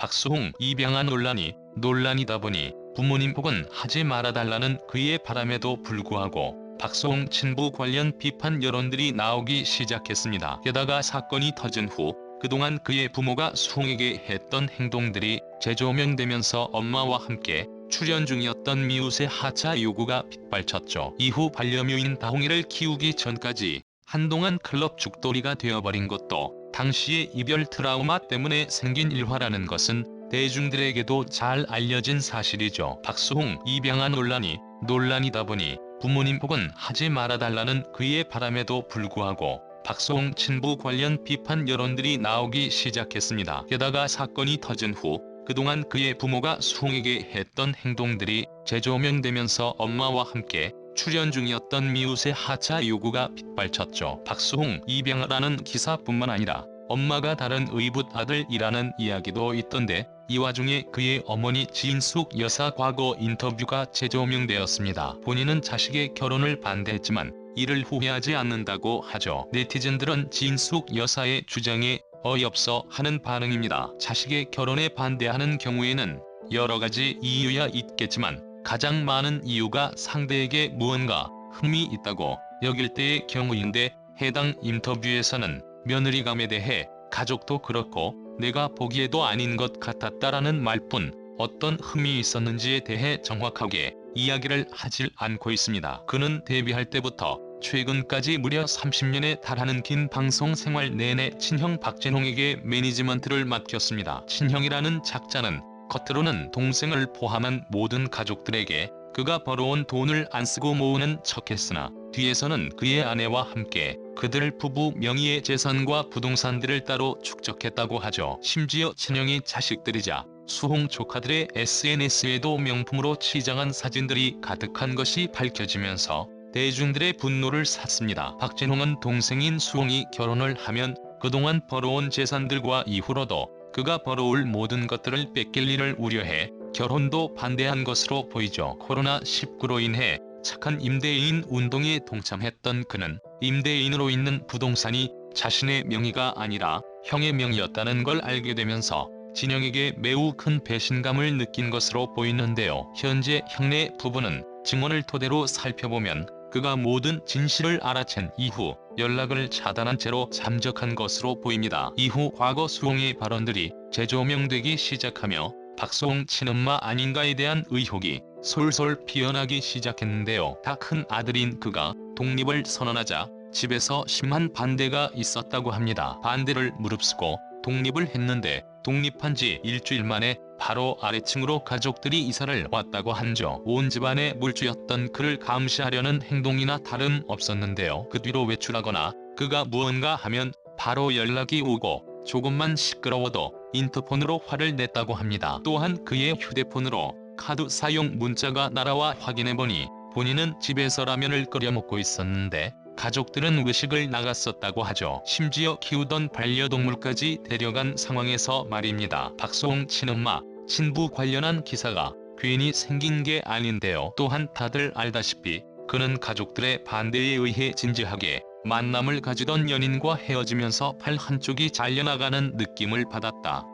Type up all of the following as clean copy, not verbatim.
박수홍 입양아 논란이다 보니 부모님 혹은 하지 말아달라는 그의 바람에도 불구하고 박수홍 친부 관련 비판 여론들이 나오기 시작했습니다. 게다가 사건이 터진 후 그동안 그의 부모가 수홍에게 했던 행동들이 재조명되면서 엄마와 함께 출연 중이었던 미우새 하차 요구가 빗발쳤죠. 이후 반려묘인 다홍이를 키우기 전까지 한동안 클럽 죽돌이가 되어버린 것도 당시의 이별 트라우마 때문에 생긴 일화라는 것은 대중들에게도 잘 알려진 사실이죠. 박수홍 입양아 논란이다 보니 부모님 혹은 하지 말아달라는 그의 바람에도 불구하고 박수홍 친부 관련 비판 여론들이 나오기 시작했습니다. 게다가 사건이 터진 후 그동안 그의 부모가 수홍에게 했던 행동들이 재조명되면서 엄마와 함께 출연 중이었던 미우새 하차 요구가 빗발쳤죠. 박수홍 입양아라는 기사뿐만 아니라 엄마가 다른 의붓 아들이라는 이야기도 있던데 이 와중에 그의 어머니 진숙 여사 과거 인터뷰가 재조명되었습니다. 본인은 자식의 결혼을 반대했지만 이를 후회하지 않는다고 하죠. 네티즌들은 진숙 여사의 주장에 어이없어 하는 반응입니다. 자식의 결혼에 반대하는 경우에는 여러가지 이유야 있겠지만 가장 많은 이유가 상대에게 무언가 흠이 있다고 여길 때의 경우인데 해당 인터뷰에서는 며느리감에 대해 가족도 그렇고 내가 보기에도 아닌 것 같았다라는 말뿐 어떤 흠이 있었는지에 대해 정확하게 이야기를 하질 않고 있습니다. 그는 데뷔할 때부터 최근까지 무려 30년에 달하는 긴 방송 생활 내내 친형 박진홍에게 매니지먼트를 맡겼습니다. 친형이라는 작자는 겉으로는 동생을 포함한 모든 가족들에게 그가 벌어온 돈을 안 쓰고 모으는 척했으나 뒤에서는 그의 아내와 함께 그들 부부 명의의 재산과 부동산들을 따로 축적했다고 하죠. 심지어 친형이 자식들이자 수홍 조카들의 SNS에도 명품으로 치장한 사진들이 가득한 것이 밝혀지면서 대중들의 분노를 샀습니다. 박진홍은 동생인 수홍이 결혼을 하면 그동안 벌어온 재산들과 이후로도 그가 벌어올 모든 것들을 뺏길 일을 우려해 결혼도 반대한 것으로 보이죠. 코로나19로 인해 착한 임대인 운동에 동참했던 그는 임대인으로 있는 부동산이 자신의 명의가 아니라 형의 명의였다는 걸 알게 되면서 진영에게 매우 큰 배신감을 느낀 것으로 보이는데요. 현재 형네 부부는 증언을 토대로 살펴보면 그가 모든 진실을 알아챈 이후 연락을 차단한 채로 잠적한 것으로 보입니다. 이후 과거 수홍의 발언들이 재조명되기 시작하며 박수홍 친엄마 아닌가에 대한 의혹이 솔솔 피어나기 시작했는데요. 다 큰 아들인 그가 독립을 선언하자 집에서 심한 반대가 있었다고 합니다. 반대를 무릅쓰고 독립을 했는데 독립한 지 일주일 만에 바로 아래층으로 가족들이 이사를 왔다고 한죠. 온 집안의 물주였던 그를 감시하려는 행동이나 다름없었는데요. 그 뒤로 외출하거나 그가 무언가 하면 바로 연락이 오고 조금만 시끄러워도 인터폰으로 화를 냈다고 합니다. 또한 그의 휴대폰으로 카드 사용 문자가 날아와 확인해보니 본인은 집에서 라면을 끓여 먹고 있었는데 가족들은 외식을 나갔었다고 하죠. 심지어 키우던 반려동물까지 데려간 상황에서 말입니다. 박수홍 친엄마, 친부 관련한 기사가 괜히 생긴 게 아닌데요. 또한 다들 알다시피 그는 가족들의 반대에 의해 진지하게 만남을 가지던 연인과 헤어지면서 팔 한쪽이 잘려나가는 느낌을 받았다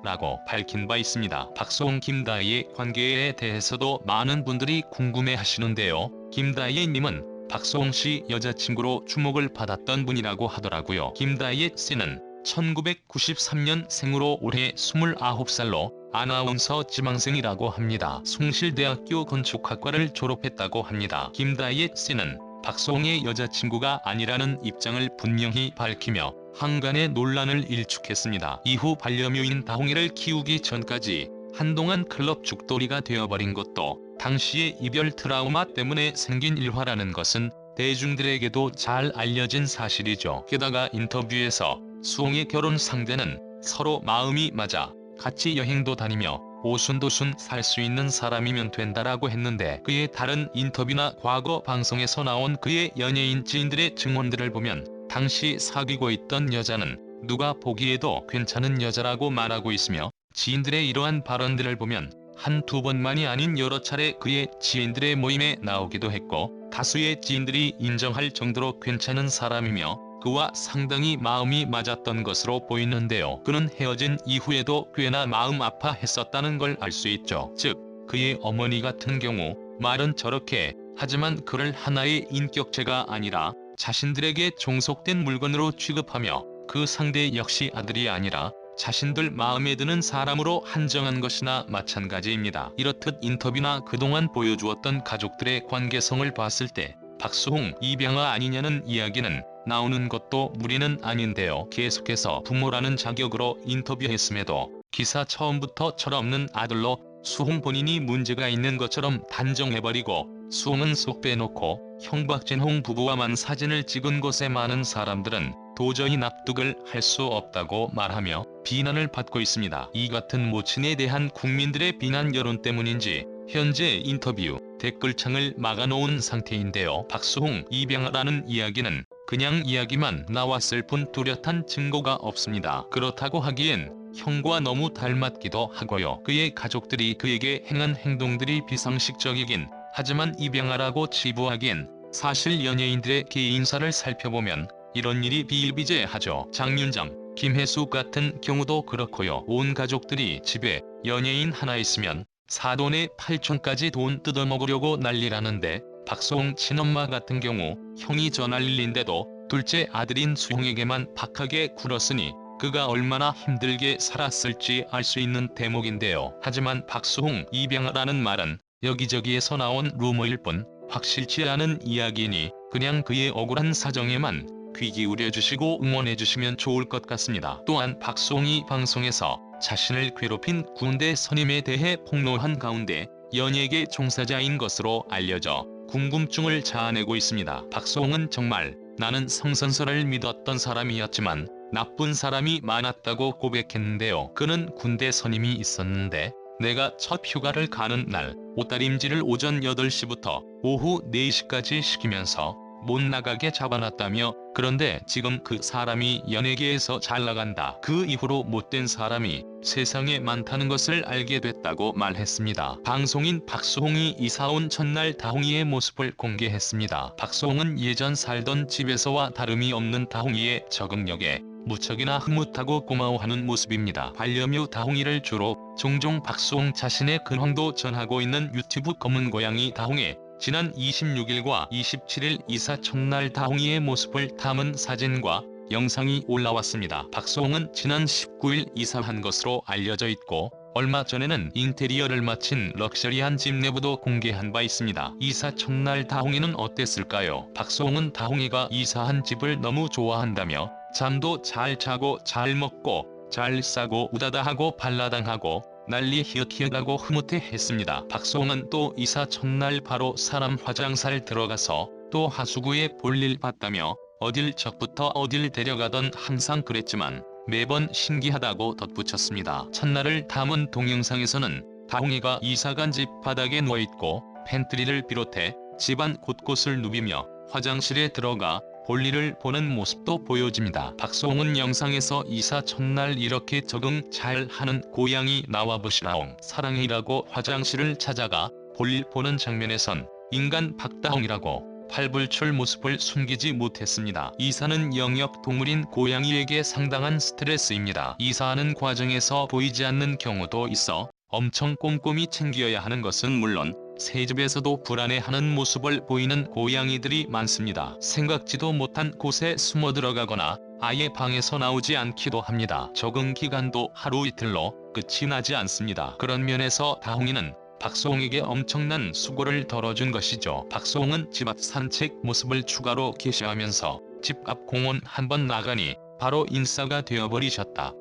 라고 밝힌 바 있습니다. 박수홍 김다희의 관계에 대해서도 많은 분들이 궁금해하시는데요. 김다희 님은 박수홍 씨 여자친구로 주목을 받았던 분이라고 하더라고요. 김다희 씨는 1993년 생으로 올해 29살로 아나운서 지망생이라고 합니다. 숭실대학교 건축학과를 졸업했다고 합니다. 김다희 씨는 박수홍의 여자친구가 아니라는 입장을 분명히 밝히며 한간의 논란을 일축했습니다. 이후 반려묘인 다홍이를 키우기 전까지 한동안 클럽 죽돌이가 되어버린 것도 당시의 이별 트라우마 때문에 생긴 일화라는 것은 대중들에게도 잘 알려진 사실이죠. 게다가 인터뷰에서 수홍의 결혼 상대는 서로 마음이 맞아 같이 여행도 다니며 오순도순 살 수 있는 사람이면 된다라고 했는데 그의 다른 인터뷰나 과거 방송에서 나온 그의 연예인 지인들의 증언들을 보면 당시 사귀고 있던 여자는 누가 보기에도 괜찮은 여자라고 말하고 있으며 지인들의 이러한 발언들을 보면 한두 번만이 아닌 여러 차례 그의 지인들의 모임에 나오기도 했고 다수의 지인들이 인정할 정도로 괜찮은 사람이며 그와 상당히 마음이 맞았던 것으로 보이는데요. 그는 헤어진 이후에도 꽤나 마음 아파했었다는 걸 알 수 있죠. 즉 그의 어머니 같은 경우 말은 저렇게 하지만 그를 하나의 인격체가 아니라 자신들에게 종속된 물건으로 취급하며 그 상대 역시 아들이 아니라 자신들 마음에 드는 사람으로 한정한 것이나 마찬가지입니다. 이렇듯 인터뷰나 그동안 보여주었던 가족들의 관계성을 봤을 때 박수홍 입양아 아니냐는 이야기는 나오는 것도 무리는 아닌데요. 계속해서 부모라는 자격으로 인터뷰했음에도 기사 처음부터 철없는 아들로 수홍 본인이 문제가 있는 것처럼 단정해버리고 수홍은 쏙 빼놓고 형 박진홍 부부와만 사진을 찍은 곳에 많은 사람들은 도저히 납득을 할 수 없다고 말하며 비난을 받고 있습니다. 이 같은 모친에 대한 국민들의 비난 여론 때문인지 현재 인터뷰 댓글창을 막아놓은 상태인데요. 박수홍 입양아라는 이야기는 그냥 이야기만 나왔을 뿐 뚜렷한 증거가 없습니다. 그렇다고 하기엔 형과 너무 닮았기도 하고요. 그의 가족들이 그에게 행한 행동들이 비상식적이긴 하지만 입양아라고 치부하기엔 사실 연예인들의 개인사를 살펴보면 이런 일이 비일비재하죠. 장윤정, 김혜수 같은 경우도 그렇고요. 온 가족들이 집에 연예인 하나 있으면 사돈의 팔촌까지 돈 뜯어먹으려고 난리라는데 박수홍 친엄마 같은 경우 형이 전할 일인데도 둘째 아들인 수홍에게만 박하게 굴었으니 그가 얼마나 힘들게 살았을지 알 수 있는 대목인데요. 하지만 박수홍 입양아라는 말은 여기저기에서 나온 루머일 뿐 확실치 않은 이야기니 그냥 그의 억울한 사정에만 귀 기울여주시고 응원해주시면 좋을 것 같습니다. 또한 박수홍이 방송에서 자신을 괴롭힌 군대 선임에 대해 폭로한 가운데 연예계 종사자인 것으로 알려져 궁금증을 자아내고 있습니다. 박수홍은 정말 나는 성선설을 믿었던 사람이었지만 나쁜 사람이 많았다고 고백했는데요. 그는 군대 선임이 있었는데 내가 첫 휴가를 가는 날 옷다림질을 오전 8시부터 오후 4시까지 시키면서 못 나가게 잡아놨다며 그런데 지금 그 사람이 연예계에서 잘나간다. 그 이후로 못된 사람이 세상에 많다는 것을 알게 됐다고 말했습니다. 방송인 박수홍이 이사온 첫날 다홍이의 모습을 공개했습니다. 박수홍은 예전 살던 집에서와 다름이 없는 다홍이의 적응력에 무척이나 흐뭇하고 고마워하는 모습입니다. 반려묘 다홍이를 주로 종종 박수홍 자신의 근황도 전하고 있는 유튜브 검은 고양이 다홍의 지난 26일과 27일 이사 첫날 다홍이의 모습을 담은 사진과 영상이 올라왔습니다. 박수홍은 지난 19일 이사한 것으로 알려져 있고 얼마 전에는 인테리어를 마친 럭셔리한 집 내부도 공개한 바 있습니다. 이사 첫날 다홍이는 어땠을까요? 박수홍은 다홍이가 이사한 집을 너무 좋아한다며 잠도 잘 자고 잘 먹고 잘 싸고 우다다하고 발라당하고 난리 히읗히읗하고 흐뭇해했습니다. 박수홍은 또 이사 첫날 바로 사람 화장실 들어가서 또 하수구에 볼일 봤다며 어딜 적부터 어딜 데려가던 항상 그랬지만 매번 신기하다고 덧붙였습니다. 첫날을 담은 동영상에서는 다홍이가 이사간 집 바닥에 누워있고 팬트리를 비롯해 집안 곳곳을 누비며 화장실에 들어가 볼일을 보는 모습도 보여집니다. 박수홍은 영상에서 이사 첫날 이렇게 적응 잘 하는 고양이 나와보시라옹 사랑해라고 화장실을 찾아가 볼일 보는 장면에선 인간 박다홍이라고 팔불출 모습을 숨기지 못했습니다. 이사는 영역 동물인 고양이에게 상당한 스트레스입니다. 이사하는 과정에서 보이지 않는 경우도 있어 엄청 꼼꼼히 챙겨야 하는 것은 물론 새집에서도 불안해하는 모습을 보이는 고양이들이 많습니다. 생각지도 못한 곳에 숨어 들어가거나 아예 방에서 나오지 않기도 합니다. 적응 기간도 하루 이틀로 끝이 나지 않습니다. 그런 면에서 다홍이는 박수홍에게 엄청난 수고를 덜어준 것이죠. 박수홍은 집 앞 산책 모습을 추가로 게시하면서 집 앞 공원 한번 나가니 바로 인싸가 되어버리셨다.